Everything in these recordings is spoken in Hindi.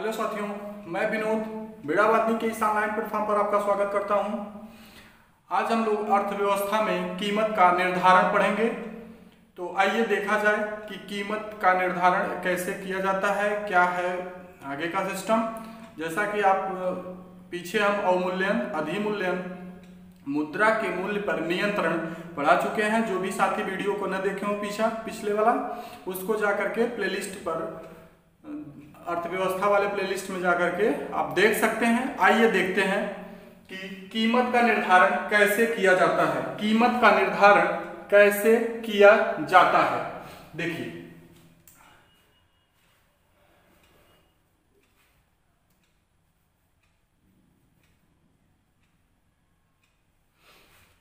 हेलो साथियों, मैं विनोद बेड़ावादनी के इस ऑनलाइन प्लेटफॉर्म पर आपका स्वागत करता हूं। आज हम लोग अर्थव्यवस्था में कीमत का निर्धारण पढ़ेंगे। तो आइए देखा जाए कि कीमत का निर्धारण कैसे किया जाता है, क्या है आगे का सिस्टम। जैसा कि आप पीछे हम अवमूल्यन, अधिमूल्यन, मुद्रा के मूल्य पर नियंत्रण पढ़ा चुके हैं। जो भी साथी वीडियो को न देखे हो पिछले वाला, उसको जाकर के प्लेलिस्ट पर, अर्थव्यवस्था वाले प्लेलिस्ट में जाकर के आप देख सकते हैं। आइए देखते हैं कि कीमत का निर्धारण कैसे किया जाता है। कीमत का निर्धारण कैसे किया जाता है, देखिए।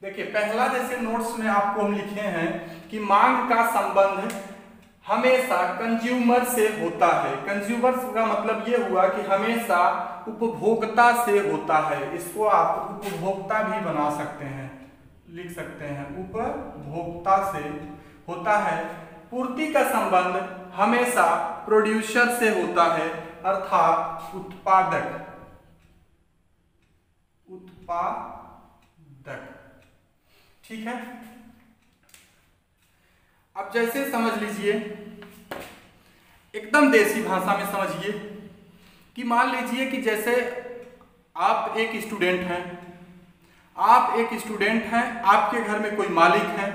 देखिए, पहला जैसे नोट्स में आपको हम लिखे हैं कि मांग का संबंध हमेशा कंज्यूमर से होता है। कंज्यूमर का मतलब ये हुआ कि हमेशा उपभोक्ता से होता है। इसको आप उपभोक्ता भी बना सकते हैं, लिख सकते हैं, उपभोक्ता से होता है। पूर्ति का संबंध हमेशा प्रोड्यूसर से होता है, अर्थात उत्पादक। ठीक है। अब जैसे समझ लीजिए, एकदम देसी भाषा में समझिए कि मान लीजिए कि जैसे आप एक स्टूडेंट हैं, आपके घर में कोई मालिक है,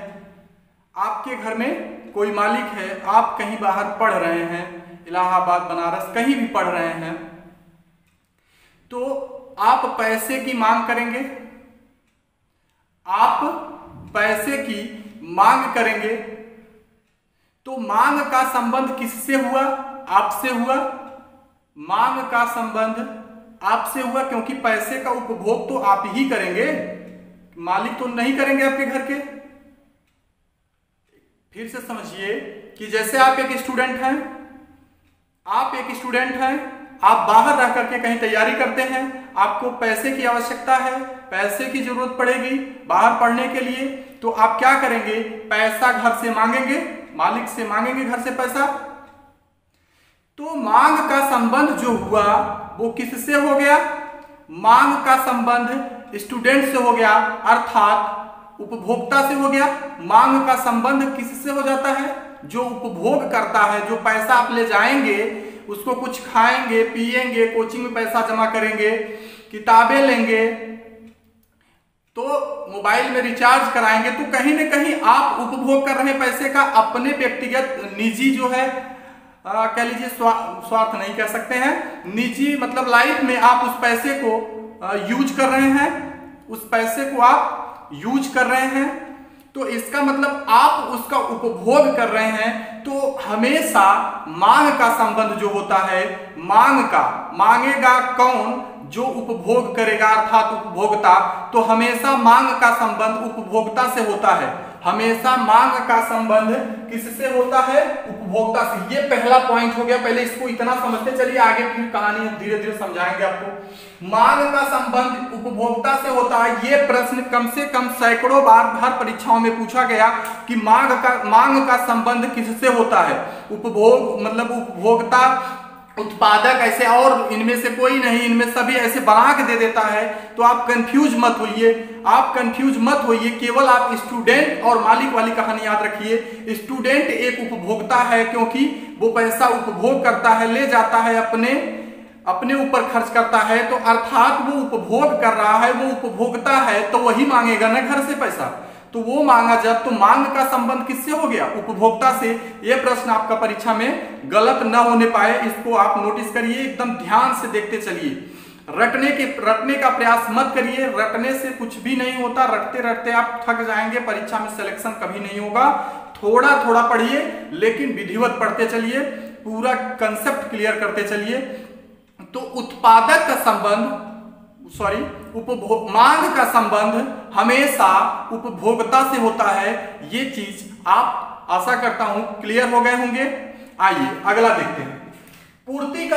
आप कहीं बाहर पढ़ रहे हैं, इलाहाबाद, बनारस, कहीं भी पढ़ रहे हैं, तो आप पैसे की मांग करेंगे। तो मांग का संबंध किससे हुआ? आपसे हुआ। मांग का संबंध आपसे हुआ, क्योंकि पैसे का उपभोग तो आप ही करेंगे, मालिक तो नहीं करेंगे आपके घर के। फिर से समझिए कि जैसे आप एक स्टूडेंट हैं, आप बाहर रह करके कहीं तैयारी करते हैं, आपको पैसे की आवश्यकता है, पैसे की जरूरत पड़ेगी बाहर पढ़ने के लिए, तो आप क्या करेंगे? पैसा घर से मांगेंगे, मालिक से मांगेंगे घर से पैसा। तो मांग का संबंध जो हुआ वो किससे हो गया? मांग का संबंध स्टूडेंट से हो गया, अर्थात उपभोक्ता से हो गया। मांग का संबंध किससे हो जाता है? जो उपभोग करता है, जो पैसा आप ले जाएंगे, उसको कुछ खाएंगे, पिएंगे, कोचिंग में पैसा जमा करेंगे, किताबें लेंगे, तो मोबाइल में रिचार्ज कराएंगे, तो कहीं ना कहीं आप उपभोग कर रहे हैं पैसे का, अपने व्यक्तिगत निजी जो है, कह लीजिए स्वार्थ नहीं कह सकते हैं, निजी मतलब लाइफ में आप उस पैसे को यूज कर रहे हैं, तो इसका मतलब आप उसका उपभोग कर रहे हैं। तो हमेशा मांग का संबंध जो होता है, मांगेगा कौन? जो उपभोग करेगा, अर्थात उपभोक्ता। तो हमेशा मांग का संबंध उपभोक्ता से होता है। हमेशा मांग का संबंध किससे होता है? उपभोक्ता से। ये पहला पॉइंट हो गया। पहले इसको इतना समझते चलिए, आगे फिर कहानी धीरे धीरे समझाएंगे आपको। मांग का संबंध उपभोक्ता से होता है। ये प्रश्न कम से कम सैकड़ों बार हर परीक्षाओं में पूछा गया कि मांग का संबंध किससे होता है? उपभोग मतलब उपभोक्ता, उत्पादक, ऐसे और इनमें से कोई नहीं, इनमें सभी ऐसे बना के दे देता है। तो आप कंफ्यूज मत होइए, केवल आप स्टूडेंट और मालिक वाली कहानी याद रखिए। स्टूडेंट एक उपभोक्ता है, क्योंकि वो पैसा उपभोग करता है, ले जाता है, अपने ऊपर खर्च करता है, तो अर्थात वो उपभोग कर रहा है, वो उपभोक्ता है, तो वही मांगेगा ना घर से पैसा। तो वो मांगा जब, तो मांग का संबंध किससे हो गया? उपभोक्ता से। ये प्रश्न आपका परीक्षा में गलत न होने पाए, इसको आप नोटिस करिए, एकदम ध्यान से देखते चलिए। रटने का प्रयास मत करिए, रटने से कुछ भी नहीं होता। रटते आप थक जाएंगे, परीक्षा में सिलेक्शन कभी नहीं होगा। थोड़ा थोड़ा पढ़िए, लेकिन विधिवत पढ़ते चलिए, पूरा कंसेप्ट क्लियर करते चलिए। तो उत्पादक का संबंध, मांग का संबंध हमेशा उपभोक्ता से होता है। ये चीज आप आशा करता हूं क्लियर हो गए होंगे। आइए अगला देखते हैं। पूर्ति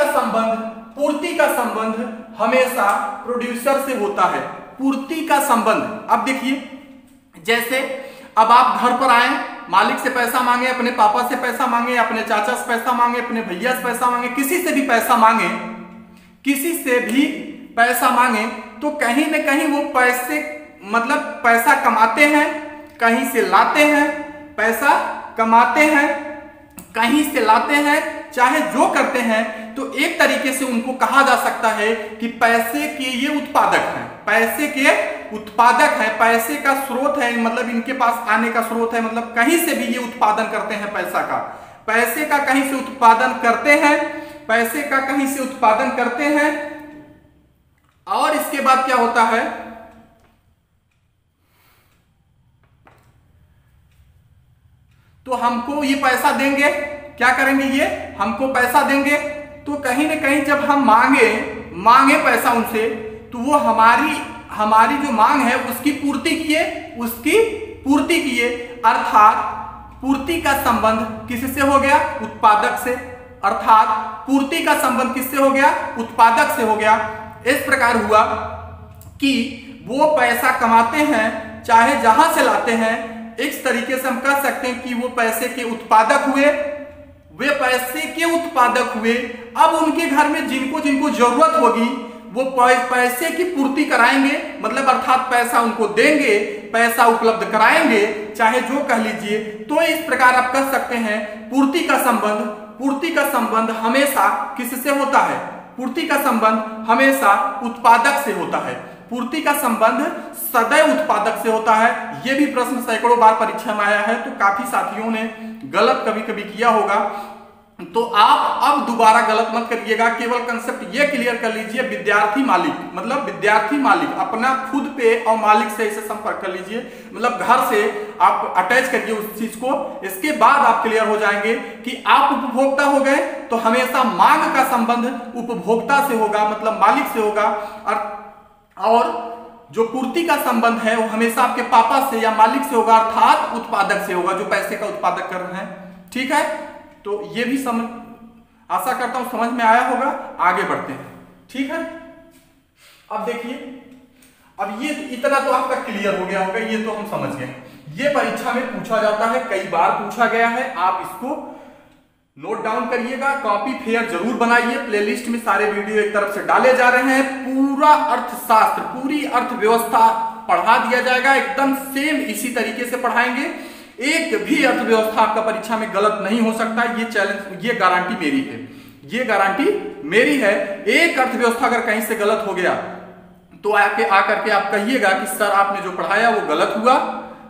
का संबंध हमेशा प्रोड्यूसर से होता है। पूर्ति का संबंध, अब देखिए, जैसे अब आप घर पर आए, मालिक से पैसा मांगे, अपने पापा से पैसा मांगे, अपने चाचा से पैसा मांगे, अपने भैया से पैसा मांगे, किसी से भी पैसा मांगे, किसी से भी पैसा मांगे तो कहीं न कहीं वो पैसे मतलब पैसा कमाते हैं, कहीं से लाते हैं, पैसा कमाते हैं, कहीं से लाते हैं, चाहे जो करते हैं, तो एक तरीके से उनको कहा जा सकता है कि पैसे के ये उत्पादक हैं, पैसे के उत्पादक हैं, पैसे का स्रोत है, मतलब इनके पास आने का स्रोत है, मतलब कहीं से भी ये उत्पादन करते हैं पैसा का, पैसे का कहीं से उत्पादन करते हैं, पैसे का कहीं से उत्पादन करते हैं। और इसके बाद क्या होता है, तो हमको ये पैसा देंगे, क्या करेंगे, ये हमको पैसा देंगे, तो कहीं ना कहीं जब हम मांगे पैसा उनसे, तो वो हमारी जो मांग है उसकी पूर्ति किए, अर्थात पूर्ति का संबंध किससे हो गया, उत्पादक से, अर्थात पूर्ति का संबंध किससे हो गया, उत्पादक से हो गया। इस प्रकार हुआ कि वो पैसा कमाते हैं, चाहे जहां से लाते हैं, इस तरीके से हम कह सकते हैं कि वो पैसे के उत्पादक हुए, वे पैसे के उत्पादक हुए। अब उनके घर में जिनको जिनको जरूरत होगी वो पैसे की पूर्ति कराएंगे, मतलब अर्थात पैसा उनको देंगे, पैसा उपलब्ध कराएंगे, चाहे जो कह लीजिए। तो इस प्रकार आप कह सकते हैं पूर्ति का संबंध हमेशा किससे होता है, पूर्ति का संबंध हमेशा उत्पादक से होता है, पूर्ति का संबंध सदैव उत्पादक से होता है। यह भी प्रश्न सैकड़ों बार परीक्षा में आया है, तो काफी साथियों ने गलत कभी कभी किया होगा, तो आप अब दोबारा गलत मत करिएगा। केवल कंसेप्ट ये क्लियर कर लीजिए, विद्यार्थी मालिक अपना खुद पे और मालिक से इसे संपर्क कर लीजिए, मतलब घर से आप अटैच करिए उस चीज को। इसके बाद आप क्लियर हो जाएंगे कि आप उपभोक्ता हो गए, तो हमेशा मांग का संबंध उपभोक्ता से होगा, मतलब मालिक से होगा, और जो पूर्ति का संबंध है वो हमेशा आपके पापा से या मालिक से होगा, अर्थात उत्पादक से होगा, जो पैसे का उत्पादक कर रहे हैं। ठीक है, तो ये भी आशा करता हूं समझ में आया होगा। आगे बढ़ते हैं, ठीक है। अब देखिए, अब ये इतना तो आपका क्लियर हो गया होगा, ये तो हम समझ गए। ये परीक्षा में पूछा जाता है, कई बार पूछा गया है, आप इसको नोट डाउन करिएगा, कॉपी फेयर जरूर बनाइए। प्लेलिस्ट में सारे वीडियो एक तरफ से डाले जा रहे हैं, पूरा अर्थशास्त्र, पूरी अर्थव्यवस्था पढ़ा दिया जाएगा, एकदम सेम इसी तरीके से पढ़ाएंगे। एक भी अर्थव्यवस्था आपका परीक्षा में गलत नहीं हो सकता, ये चैलेंज, ये गारंटी मेरी है, ये गारंटी मेरी है। एक अर्थव्यवस्था अगर कहीं से गलत हो गया तो आकर के आप कहिएगा कि सर आपने जो पढ़ाया वो गलत हुआ,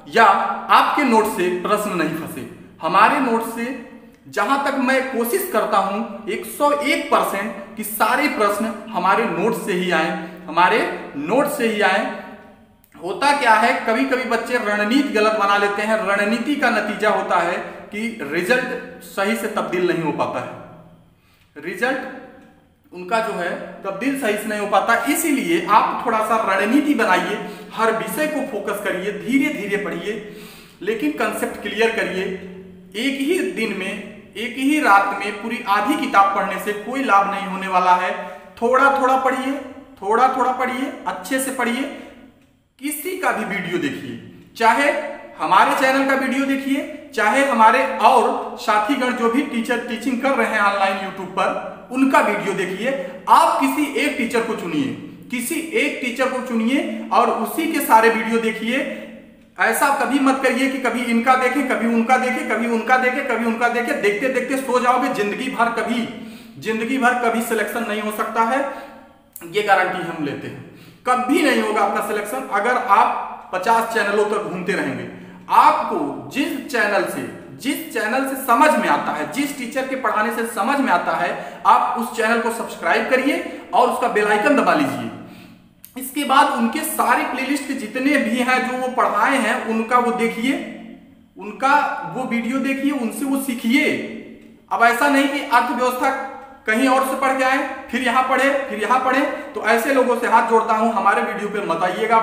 या आपके नोट से प्रश्न नहीं फंसे। हमारे नोट से जहां तक मैं कोशिश करता हूं 101% कि सारे प्रश्न हमारे नोट से ही आए, हमारे नोट से ही आए। होता क्या है, कभी कभी बच्चे रणनीति गलत बना लेते हैं, रणनीति का नतीजा होता है कि रिजल्ट सही से तब्दील नहीं हो पाता है, रिजल्ट उनका जो है तब्दील सही से नहीं हो पाता। इसीलिए आप थोड़ा सा रणनीति बनाइए, हर विषय को फोकस करिए, धीरे धीरे पढ़िए, लेकिन कंसेप्ट क्लियर करिए। एक ही दिन में, एक ही रात में पूरी आधी किताब पढ़ने से कोई लाभ नहीं होने वाला है। थोड़ा थोड़ा पढ़िए, थोड़ा थोड़ा पढ़िए, अच्छे से पढ़िए। किसी का भी वीडियो देखिए, चाहे हमारे चैनल का वीडियो देखिए, चाहे हमारे और साथीगण जो भी टीचिंग कर रहे हैं ऑनलाइन यूट्यूब पर, उनका वीडियो देखिए। आप किसी एक टीचर को चुनिए, किसी एक टीचर को चुनिए और उसी के सारे वीडियो देखिए। ऐसा कभी मत करिए कि कभी इनका देखें, कभी उनका देखें, कभी उनका देखें, कभी उनका देखें। देखते देखते सो जाओगे, जिंदगी भर कभी सिलेक्शन नहीं हो सकता है, ये गारंटी हम लेते हैं। कभी नहीं होगा आपका सिलेक्शन अगर आप 50 चैनलों तक घूमते रहेंगे। आपको जिस चैनल से समझ में आता है, जिस टीचर के पढ़ाने से समझ में आता है, आप उस चैनल को सब्सक्राइब करिए और उसका बेल आइकन दबा लीजिए। इसके बाद उनके सारे प्लेलिस्ट के जितने भी हैं जो वो पढ़ाए हैं, उनका वो देखिए, उनका वो वीडियो देखिए, उनसे वो सीखिए। अब ऐसा नहीं कि अर्थव्यवस्था कहीं और से पढ़ के आए, फिर यहाँ पढ़े, तो ऐसे लोगों से हाथ जोड़ता हूं, हमारे वीडियो पे मत आइएगा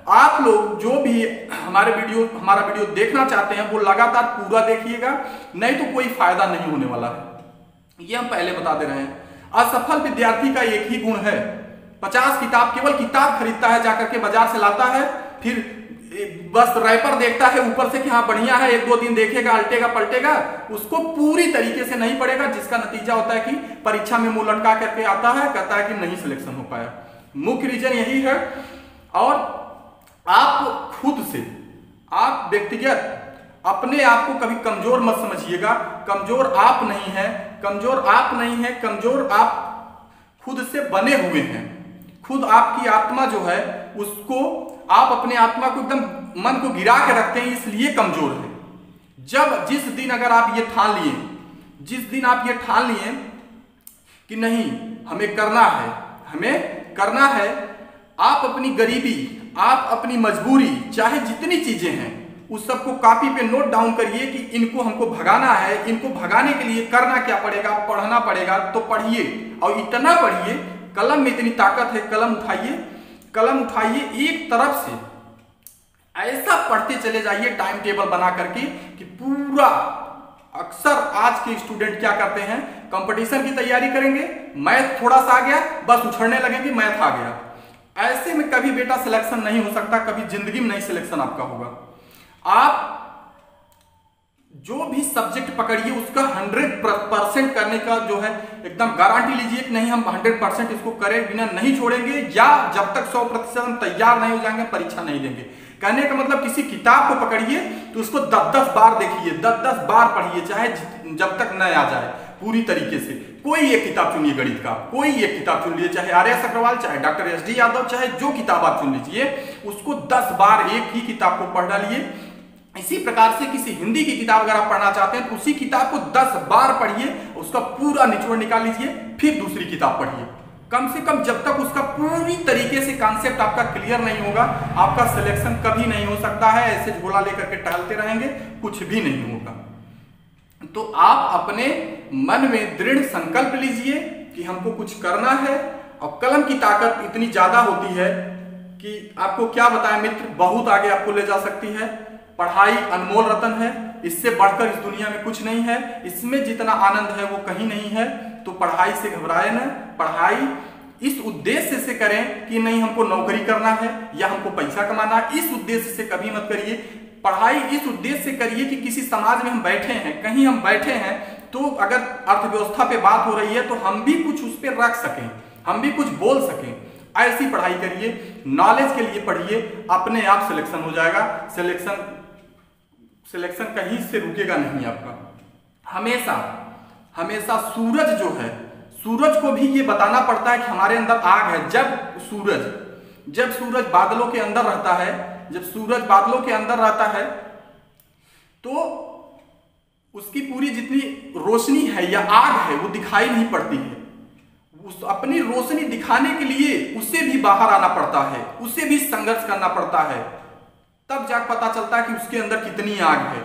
आप लोग जो भी हमारा वीडियो देखना चाहते हैं वो लगातार पूरा देखिएगा, नहीं तो कोई फायदा नहीं होने वाला है, ये हम पहले बता दे रहे हैं। असफल विद्यार्थी का एक ही गुण है, 50 किताब, केवल किताब खरीदता है, जाकर के बाजार से लाता है, फिर बस रैपर देखता है ऊपर से कि हाँ बढ़िया है, एक दो दिन देखेगा, अल्टेगा पलटेगा, उसको पूरी तरीके से नहीं पढ़ेगा, जिसका नतीजा होता है कि परीक्षा में मुंह लटका करके आता है, कहता है कि नहीं सिलेक्शन हो पाया। मुख्य रीजन यही है। और आप खुद से, आप व्यक्तिगत अपने आप को कभी कमजोर मत समझिएगा। कमजोर आप नहीं है, कमजोर आप नहीं है, कमजोर आप खुद से बने हुए हैं। खुद आपकी आत्मा जो है उसको, आप अपने आत्मा को एकदम मन को गिरा के रखते हैं, इसलिए कमजोर है। जिस दिन अगर आप ये ठान लिए, जिस दिन आप ये ठान लिए कि नहीं हमें करना है, हमें करना है, आप अपनी गरीबी, आप अपनी मजबूरी, चाहे जितनी चीजें हैं उस सबको कॉपी पे नोट डाउन करिए कि इनको हमको भगाना है, इनको भगाने के लिए करना क्या पड़ेगा, पढ़ना पड़ेगा। तो पढ़िए, और इतना पढ़िए, कलम में इतनी ताकत है, कलम उठाइए, कलम उठाइए, एक तरफ से ऐसा पढ़ते चले जाइए टाइम टेबल बना करके कि पूरा। अक्सर आज के स्टूडेंट क्या करते हैं, कंपटीशन की तैयारी करेंगे, मैथ थोड़ा सा आ गया, बस उछड़ने लगेंगे, मैथ आ गया। ऐसे में कभी बेटा सिलेक्शन नहीं हो सकता, कभी जिंदगी में नहीं सिलेक्शन आपका होगा। आप जो भी सब्जेक्ट पकड़िए उसका 100% करने का जो है एकदम गारंटी लीजिए कि नहीं हम 100% इसको करें बिना नहीं छोड़ेंगे, या जब तक 100% हम तैयार नहीं हो जाएंगे परीक्षा नहीं देंगे। कहने का मतलब किसी किताब को पकड़िए तो उसको 10-10 बार देखिए, 10-10 बार पढ़िए, चाहे जब तक न आ जाए पूरी तरीके से। कोई एक किताब चुनिए गणित का, कोई एक किताब चुन लीजिए, चाहे आर एस अग्रवाल, चाहे डॉक्टर एस डी यादव, चाहे जो किताब आप चुन लीजिए, उसको 10 बार एक ही किताब को पढ़ डालिए। इसी प्रकार से किसी हिंदी की किताब अगर आप पढ़ना चाहते हैं तो उसी किताब को 10 बार पढ़िए, उसका पूरा निचोड़ निकाल लीजिए, फिर दूसरी किताब पढ़िए। कम से कम जब तक उसका पूरी तरीके से कॉन्सेप्ट आपका क्लियर नहीं होगा, आपका सिलेक्शन कभी नहीं हो सकता है। ऐसे झोला लेकर के टहलते रहेंगे, कुछ भी नहीं होगा। तो आप अपने मन में दृढ़ संकल्प लीजिए कि हमको कुछ करना है, और कलम की ताकत इतनी ज्यादा होती है कि आपको क्या बताएं मित्र, बहुत आगे आपको ले जा सकती है। पढ़ाई अनमोल रतन है, इससे बढ़कर इस दुनिया में कुछ नहीं है, इसमें जितना आनंद है वो कहीं नहीं है। तो पढ़ाई से घबराए न, पढ़ाई इस उद्देश्य से करें कि नहीं हमको नौकरी करना है या हमको पैसा कमाना है, इस उद्देश्य से कभी मत करिए। पढ़ाई इस उद्देश्य से करिए कि किसी समाज में हम बैठे हैं, कहीं हम बैठे हैं, तो अगर अर्थव्यवस्था पे बात हो रही है तो हम भी कुछ उस पर रख सकें, हम भी कुछ बोल सकें। ऐसी पढ़ाई करिए, नॉलेज के लिए पढ़िए, अपने आप सिलेक्शन हो जाएगा। सिलेक्शन कहीं से रुकेगा नहीं आपका। हमेशा हमेशा सूरज जो है, सूरज को भी ये बताना पड़ता है कि हमारे अंदर आग है। जब सूरज बादलों के अंदर रहता है, जब सूरज बादलों के अंदर रहता है तो उसकी पूरी जितनी रोशनी है या आग है वो दिखाई नहीं पड़ती है। उस अपनी रोशनी दिखाने के लिए उसे भी बाहर आना पड़ता है, उसे भी संघर्ष करना पड़ता है, तब जाकर पता चलता है कि उसके अंदर कितनी आग है।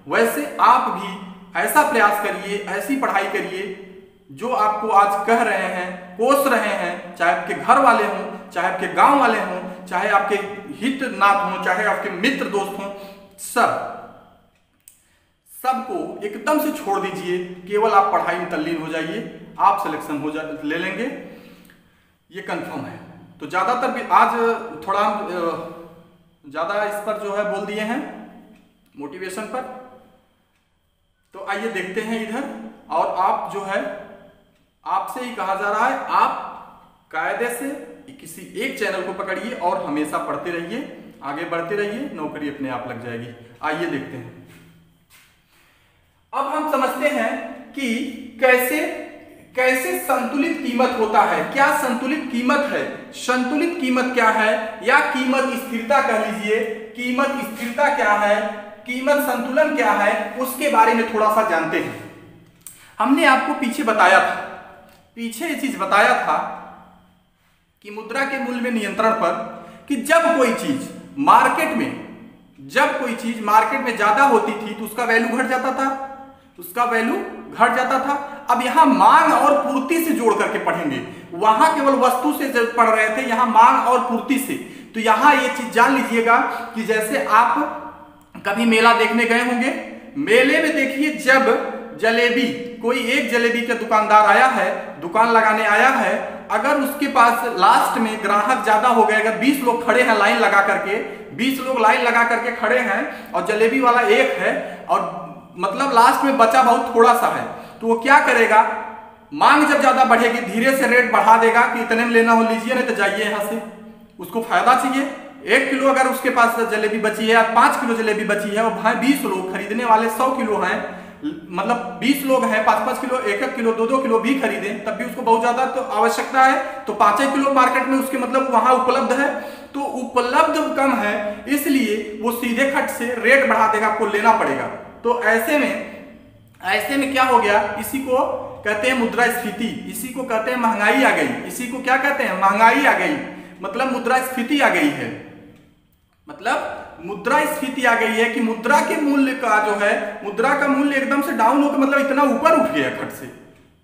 वैसे आप भी ऐसा प्रयास करिए, ऐसी पढ़ाई करिए जो आपको आज कह रहे हैं, कोस रहे हैं, चाहे आपके घर वाले हों, चाहे आपके गांव वाले हों, चाहे आपके हित नाथ हों, चाहे आपके मित्र दोस्त हों, सबको एकदम से छोड़ दीजिए। केवल आप पढ़ाई में तल्लीन हो जाइए, आप सिलेक्शन ले लेंगे, ये कंफर्म है। तो ज्यादातर भी आज थोड़ा ज्यादा इस पर जो है बोल दिए हैं मोटिवेशन पर। तो आइए देखते हैं इधर। और आप जो है, आपसे ही कहा जा रहा है, आप कायदे से किसी एक चैनल को पकड़िए और हमेशा पढ़ते रहिए, आगे बढ़ते रहिए, नौकरी अपने आप लग जाएगी। आइए देखते हैं। अब हम समझते हैं कि कैसे संतुलित कीमत होता है। क्या संतुलित कीमत है? संतुलित कीमत क्या है, या कीमत स्थिरता कह लीजिए। कीमत स्थिरता क्या है, कीमत संतुलन क्या है, उसके बारे में थोड़ा सा जानते हैं। हमने आपको पीछे ये चीज बताया था कि मुद्रा के मूल्य में नियंत्रण पर, कि जब कोई चीज मार्केट में ज्यादा होती थी तो उसका वैल्यू घट जाता था, अब यहां मांग और पूर्ति से जोड़ करके पढ़ेंगे। वहां केवल वस्तु से पढ़ रहे थे, यहां मांग और पूर्ति से। तो यहां ये चीज जान लीजिएगा कि जैसे आप कभी मेला देखने गए होंगे, मेले में देखिए जब जलेबी, कोई एक जलेबी का दुकानदार आया है, दुकान लगाने आया है, अगर उसके पास लास्ट में ग्राहक ज्यादा हो गए, अगर 20 लोग खड़े हैं लाइन लगा करके, 20 लोग लाइन लगा करके खड़े हैं और जलेबी वाला एक है और मतलब लास्ट में बचा बहुत थोड़ा सा है, तो वो क्या करेगा, मांग जब ज्यादा बढ़ेगी धीरे से रेट बढ़ा देगा कि इतने में लेना हो लीजिए, नहीं तो जाइए यहां से। उसको फायदा चाहिए। 1 किलो अगर उसके पास जलेबी बची है, 5 किलो जलेबी बची है और भाई 20 लोग खरीदने वाले 100 किलो हैं, मतलब 20 लोग हैं, 5-5 किलो, 1-1 किलो, 2-2 किलो भी खरीदें तब भी उसको बहुत ज्यादा तो आवश्यकता है, तो 5 किलो मार्केट में उसके मतलब वहां उपलब्ध है, तो उपलब्ध कम है इसलिए वो सीधे खट से रेट बढ़ा देगा, आपको लेना पड़ेगा। तो ऐसे में क्या हो गया, इसी को कहते हैं मुद्रास्फीति, इसी को कहते हैं महंगाई आ गई, इसी को क्या कहते हैं, महंगाई आ गई, मतलब मुद्रास्फीति आ गई है, मतलब मुद्रास्फीति आ गई है कि मुद्रा के मूल्य का जो है, मुद्रा का मूल्य एकदम से डाउन होकर मतलब इतना ऊपर उठ गया खट से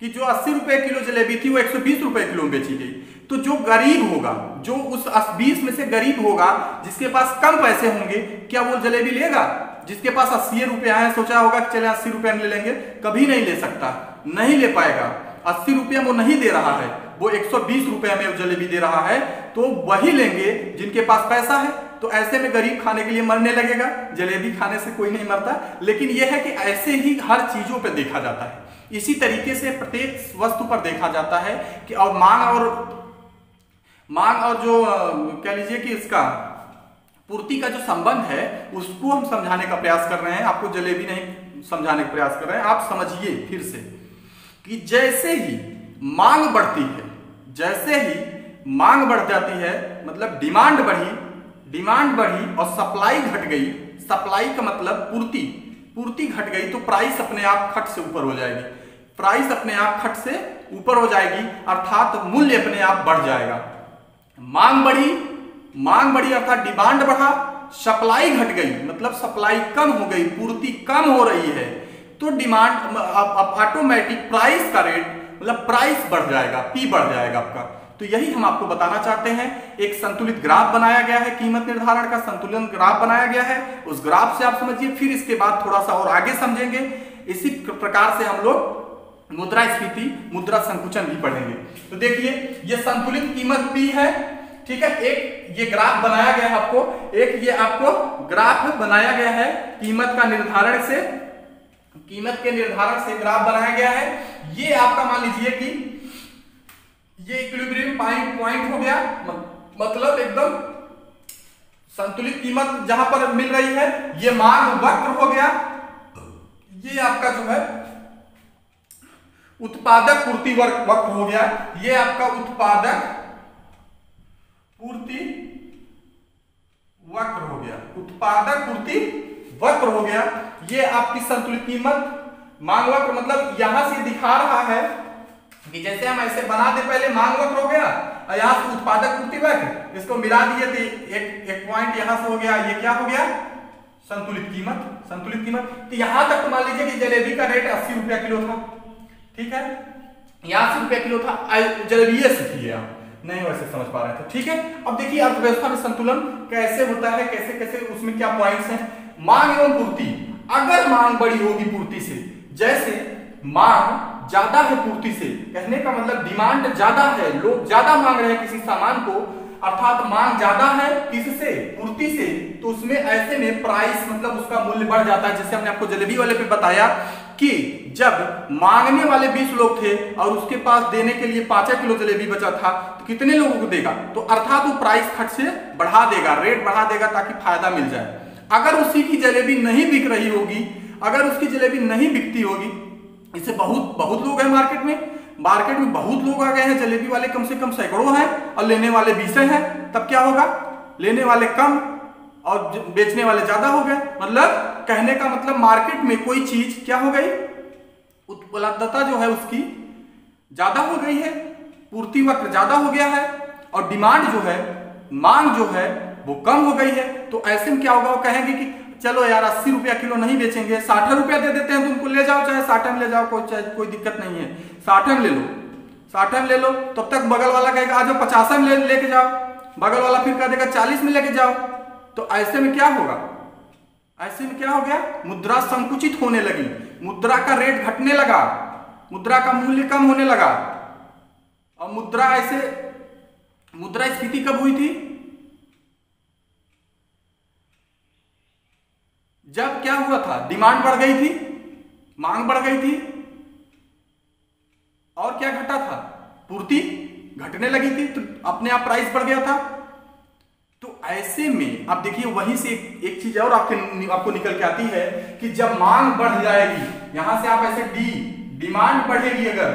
कि जो 80 रुपए किलो जलेबी थी वो 120 रुपए किलो में बेची गई। तो जो गरीब होगा, जो उस 20 में से गरीब होगा, जिसके पास कम पैसे होंगे, क्या वो जलेबी लेगा? जिसके पास 80 रुपया है, सोचा होगा कि चले 80 रुपया में ले लेंगे, कभी नहीं ले सकता, नहीं ले पाएगा। 80 रुपया वो नहीं दे रहा है, वो 120 रुपया में जलेबी दे रहा है, तो वही लेंगे जिनके पास पैसा है। तो ऐसे में गरीब खाने के लिए मरने लगेगा, जलेबी खाने से कोई नहीं मरता। लेकिन यह है कि ऐसे ही हर चीजों पर देखा जाता है, इसी तरीके से प्रत्येक वस्तु पर देखा जाता है कि और मांग और जो कह लीजिए कि इसका पूर्ति का जो संबंध है उसको हम समझाने का प्रयास कर रहे हैं, आपको जलेबी नहीं समझाने का प्रयास कर रहे हैं। आप समझिए फिर से कि जैसे ही मांग बढ़ती है, जैसे ही मांग बढ़ जाती है, मतलब डिमांड बढ़ी और सप्लाई घट गई, सप्लाई का मतलब पूर्ति घट गई, तो प्राइस अपने आप खट से ऊपर हो जाएगी, प्राइस अपने आप खट से ऊपर हो जाएगी, अर्थात मूल्य अपने आप बढ़ जाएगा। मांग बढ़ी अर्थात डिमांड बढ़ा, सप्लाई घट गई मतलब सप्लाई कम हो गई, पूर्ति कम हो रही है, तो डिमांड ऑटोमेटिक प्राइस का रेट मतलब प्राइस बढ़ जाएगा, पी बढ़ जाएगा आपका। तो यही हम आपको बताना चाहते हैं। एक संतुलित ग्राफ बनाया गया है, कीमत निर्धारण का संतुलन ग्राफ बनाया गया है, उस ग्राफ से आप समझिए, फिर इसके बाद थोड़ा सा और आगे समझेंगे। इसी प्रकार से हम लोग मुद्रास्फीति, मुद्रा संकुचन भी पढ़ेंगे। तो देखिए ये संतुलित कीमत पी है, ठीक है। एक ये ग्राफ बनाया गया है आपको, एक ये आपको ग्राफ बनाया गया है कीमत का निर्धारण से, कीमत के निर्धारण से ग्राफ बनाया गया है। ये आपका मान लीजिए कि ये इक्विलिब्रियम पॉइंट हो गया, मतलब एकदम संतुलित कीमत जहां पर मिल रही है, ये मांग वक्र हो गया, ये आपका जो है उत्पादक पूर्ति वक्र हो गया, ये आपका उत्पादक पूर्ति वक्र हो गया, उत्पादक पूर्ति वक्र हो गया। ये आपकी संतुलित कीमत मांग वक्र, मतलब यहां से दिखा रहा है कि जैसे हम ऐसे बना दे, पहले मांग वक्र हो गया और यहां से उत्पादक पूर्ति वक्र, इसको मिला दिए तो एक पॉइंट यहां से हो गया, ये क्या हो गया, संतुलित कीमत, संतुलित कीमत। तो यहां तक तो मान लीजिए कि जलेबी का रेट 80 रुपया किलो था, ठीक है, यहां 80 रुपया किलो था, जलेबी सीखिए आप, नहीं वैसे समझ पा रहे थे, ठीक है। अब देखिए अर्थव्यवस्था में संतुलन कैसे होता है, कैसे कैसे उसमें क्या पॉइंट्स हैं। मांग एवं पूर्ति, अगर मांग बड़ी होगी पूर्ति से, जैसे मांग ज्यादा है पूर्ति से, कहने का मतलब डिमांड ज्यादा है, लोग ज्यादा मांग रहे हैं किसी सामान को, अर्थात मांग ज्यादा है किससे, पूर्ति से, तो उसमें ऐसे में प्राइस मतलब उसका मूल्य बढ़ जाता है। जैसे हमने आपको जलेबी वाले पे बताया कि जब मांगने वाले 20 लोग थे और उसके पास देने के लिए 5 किलो जलेबी बचा था, तो कितने लोगों को देगा, तो अर्थात वो प्राइस खट से बढ़ा देगा, रेट बढ़ा देगा ताकि फायदा मिल जाए। अगर उसी की जलेबी नहीं बिक रही होगी, अगर उसकी जलेबी नहीं बिकती होगी, इससे बहुत लोग हैं मार्केट में बहुत लोग आ गए हैं, जलेबी वाले कम से कम सैकड़ों हैं और लेने वाले 20 हैं, तब क्या होगा, लेने वाले कम और बेचने वाले ज्यादा हो गए। मतलब कहने का मतलब मार्केट में कोई चीज क्या हो गई, उपलब्धता जो है उसकी ज्यादा हो गई है, पूर्ति वक्र ज्यादा हो गया है और डिमांड जो है, मांग जो है वो कम हो गई है। तो ऐसे में क्या होगा, वो कहेंगे कि चलो यार 80 रुपया किलो नहीं बेचेंगे, 60 रुपया दे देते हैं, तुमको ले जाओ, चाहे 60 में ले जाओ, कोई दिक्कत नहीं है, 60 में ले लो, 60 में ले लो। तब तक बगल वाला कहेगा आ जाओ 50 में लेके जाओ, बगल वाला फिर कह देगा 40 में लेके जाओ। तो ऐसे में क्या होगा, ऐसे में क्या हो गया, मुद्रा संकुचित होने लगी, मुद्रा का रेट घटने लगा, मुद्रा का मूल्य कम होने लगा। और मुद्रास्फीति कब हुई थी? जब क्या हुआ था, डिमांड बढ़ गई थी, मांग बढ़ गई थी, और क्या घटा था, पूर्ति घटने लगी थी, तो अपने आप प्राइस बढ़ गया था। तो ऐसे में अब देखिए वहीं से एक चीज और आपको निकल के आती है कि जब मांग बढ़ जाएगी, यहां से आप ऐसे डिमांड बढ़ेगी अगर,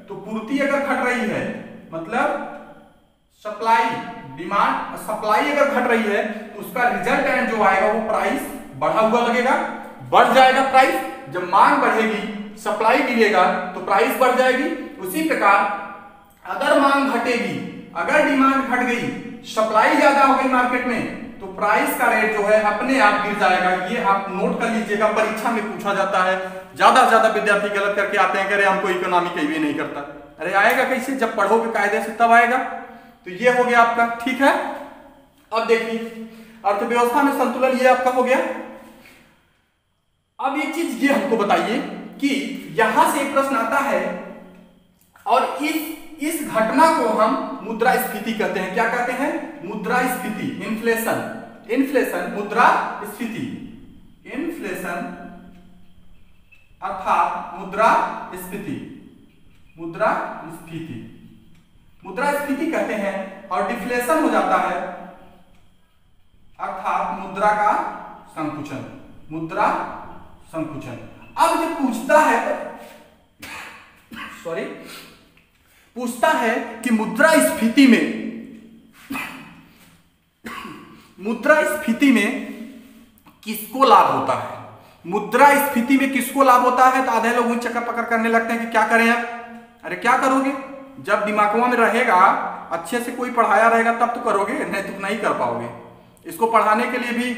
तो पूर्ति अगर घट रही है, मतलब सप्लाई अगर घट रही है, तो उसका रिजल्टेंट जो आएगा वो प्राइस बढ़ा हुआ लगेगा, बढ़ जाएगा प्राइस। जब मांग बढ़ेगी, सप्लाई गिरेगा, तो प्राइस बढ़ जाएगी। उसी प्रकार अगर मांग घटेगी, अगर डिमांड घट गई, सप्लाई ज्यादा हो गई मार्केट में, तो प्राइस का रेट जो है अपने आप गिर जाएगा। ये आप नोट कर लीजिएगा, परीक्षा में पूछा जाता है। ज्यादा से ज्यादा विद्यार्थी गलत करके आते हैं, कह रहे हमको इकोनॉमी कहीं भी नहीं करता। अरे आएगा कैसे, जब पढ़ोगे कायदे से तब आएगा। तो ये हो गया आपका, ठीक है। अब देखिए अर्थव्यवस्था में संतुलन, ये आपका हो गया। अब एक चीज ये हमको बताइए कि यहां से एक प्रश्न आता है, और इस घटना को हम मुद्रास्फीति कहते हैं। क्या कहते हैं? मुद्रास्फीति, इन्फ्लेशन, मुद्रास्फीति, इन्फ्लेशन अर्थात मुद्रास्फीति कहते हैं। और डिफ्लेशन हो जाता है अर्थात मुद्रा का संकुचन, अब जब पूछता है कि मुद्रास्फीति में किसको लाभ होता है, मुद्रास्फीति में किसको लाभ होता है, तो आधे लोग चक्कर पकड़ करने लगते हैं कि क्या करें अब। अरे क्या करोगे, जब दिमागों में रहेगा, अच्छे से कोई पढ़ाया रहेगा तब तो करोगे, नहीं तो नहीं कर पाओगे। इसको पढ़ाने के लिए भी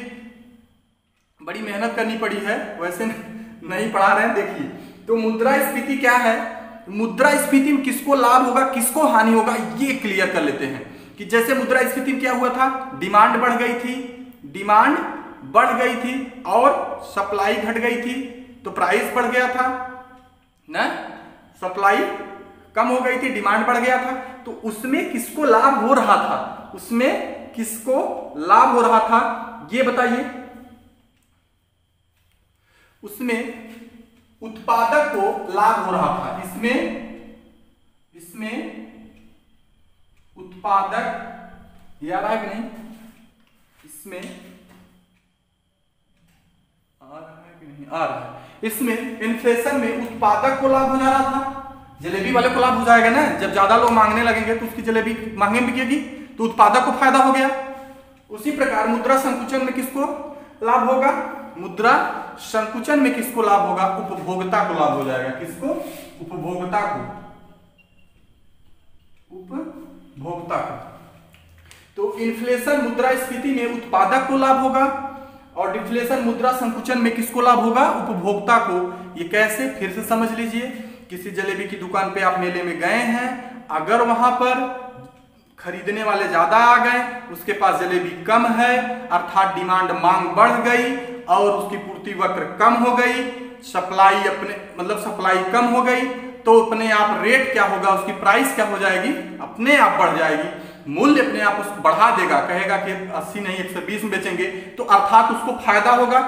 बड़ी मेहनत करनी पड़ी है, वैसे नहीं पढ़ा रहे हैं। देखिए तो मुद्रास्फीति क्या है, मुद्रास्फीति में किसको लाभ होगा, किसको हानि होगा, ये क्लियर कर लेते हैं। कि जैसे मुद्रास्फीति में क्या हुआ था, डिमांड बढ़ गई थी और सप्लाई घट गई थी, तो प्राइस बढ़ गया था ना, सप्लाई कम हो गई थी, डिमांड बढ़ गया था। तो उसमें किसको लाभ हो रहा था, ये बताइए। उसमें उत्पादक को लाभ हो रहा था, इसमें उत्पादक, याद है कि नहीं, इसमें आ रहा है कि नहीं आ रहा है। इसमें इन्फ्लेशन में उत्पादक को लाभ हो जा रहा था, जलेबी वाले को लाभ हो जाएगा ना, जब ज्यादा लोग मांगने लगेंगे तो उसकी जलेबी महंगे में बिकेगी, तो उत्पादक को फायदा हो गया। उसी प्रकार मुद्रा संकुचन में किसको लाभ होगा, मुद्रा संकुचन में किसको लाभ होगा, उपभोक्ता को लाभ हो जाएगा। किसको? उपभोक्ता को। तो इन्फ्लेशन मुद्रास्फीति में उत्पादक को लाभ होगा, और डिफ्लेशन मुद्रा संकुचन में किसको लाभ होगा, उपभोक्ता को। ये कैसे, फिर से समझ लीजिए। किसी जलेबी की दुकान पे आप मेले में गए हैं, अगर वहां पर खरीदने वाले ज्यादा आ गए, उसके पास जलेबी कम है, अर्थात डिमांड मांग बढ़ गई और उसकी पूर्ति वक्र कम हो गई, सप्लाई कम हो गई, तो अपने आप रेट क्या होगा, उसकी प्राइस क्या हो जाएगी, अपने आप बढ़ जाएगी, मूल्य अपने आप उसको बढ़ा देगा, कहेगा कि 80 नहीं 120 में बेचेंगे, तो अर्थात उसको फायदा होगा।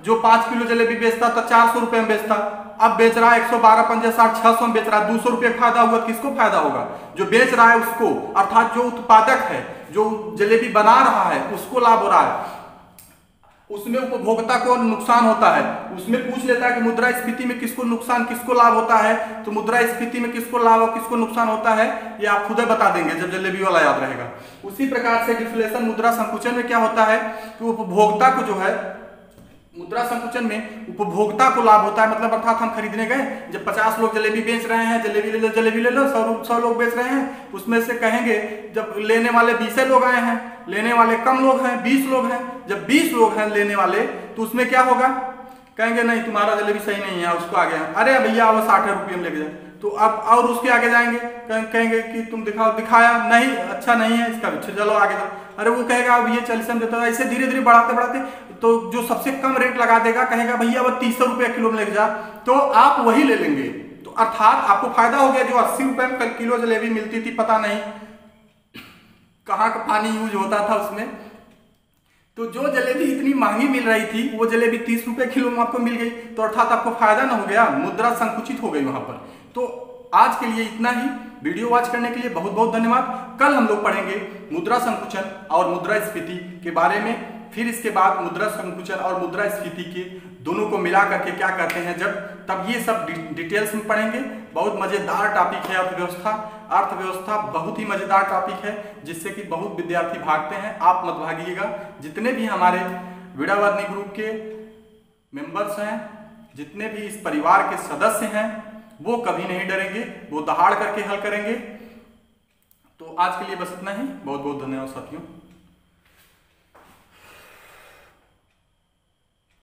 जो 5 किलो जलेबी बेचता था 400 रुपए में बेचता, अब बेच रहा है 112 पंजे 60 600 में बेच रहा है, 200 रुपये फायदा हुआ। किसको फायदा होगा, जो बेच रहा है उसको, अर्थात जो उत्पादक है, जो जलेबी बना रहा है उसको लाभ हो रहा है। उसमें उपभोक्ता को नुकसान होता है। उसमें पूछ लेता है कि मुद्रास्फीति में किसको नुकसान किसको लाभ होता है, तो मुद्रास्फीति में किसको लाभ और किसको नुकसान होता है ये आप खुद बता देंगे जब जलेबी वाला याद रहेगा। उसी प्रकार से डिफ्लेशन मुद्रा संकुचन में क्या होता है कि उपभोक्ता को जो है, मुद्रा संकुचन में उपभोक्ता को लाभ होता है, मतलब अर्थात हम खरीदने गए, जब 50 लोग जलेबी बेच रहे हैं, जलेबी ले लो 100 लोग बेच रहे हैं, उसमें से कहेंगे जब लेने वाले 20 लोग आए हैं, लेने वाले कम लोग हैं 20 लोग हैं, जब 20 लोग हैं लेने वाले, तो उसमें क्या होगा, कहेंगे नहीं तुम्हारा जलेबी सही नहीं है, उसको आगे अरे भैया वो 60 रुपये में लेके जाए, तो अब और उसके आगे जाएंगे, कहेंगे कि तुम दिखाओ, दिखाया नहीं, अच्छा नहीं है इसका, चलो आगे अरे वो कहेगा अब ये 40 में देता है, ऐसे धीरे धीरे बढ़ाते बढ़ाते तो जो सबसे कम रेट लगा देगा कहेगा भैया वो 300 रुपये किलो में लग जा, तो आप वही ले लेंगे। तो अर्थात आपको फायदा हो गया। जो 80 रुपये में किलो जलेबी मिलती थी, पता नहीं कहाँ का पानी यूज होता था उसमें, तो जो जलेबी इतनी महंगी मिल रही थी वो जलेबी 30 रुपये किलो में आपको मिल गई, तो अर्थात आपको फायदा ना हो गया, मुद्रा संकुचित हो गई वहां पर। तो आज के लिए इतना ही। वीडियो वॉच करने के लिए बहुत बहुत धन्यवाद। कल हम लोग पढ़ेंगे मुद्रा संकुचन और मुद्रास्फीति के बारे में, फिर इसके बाद मुद्रा संकुचन और मुद्रास्फीति के दोनों को मिला करके क्या करते हैं जब, तब ये सब डिटेल्स में पढ़ेंगे। बहुत मजेदार टॉपिक है अर्थव्यवस्था। अर्थव्यवस्था बहुत ही मजेदार टॉपिक है जिससे कि बहुत विद्यार्थी भागते हैं। आप मत भागिएगा। जितने भी हमारे वीणावादिनी ग्रुप के मेंबर्स हैं, जितने भी इस परिवार के सदस्य हैं, वो कभी नहीं डरेंगे, वो दहाड़ करके हल करेंगे। तो आज के लिए बस इतना ही। बहुत बहुत धन्यवाद साथियों।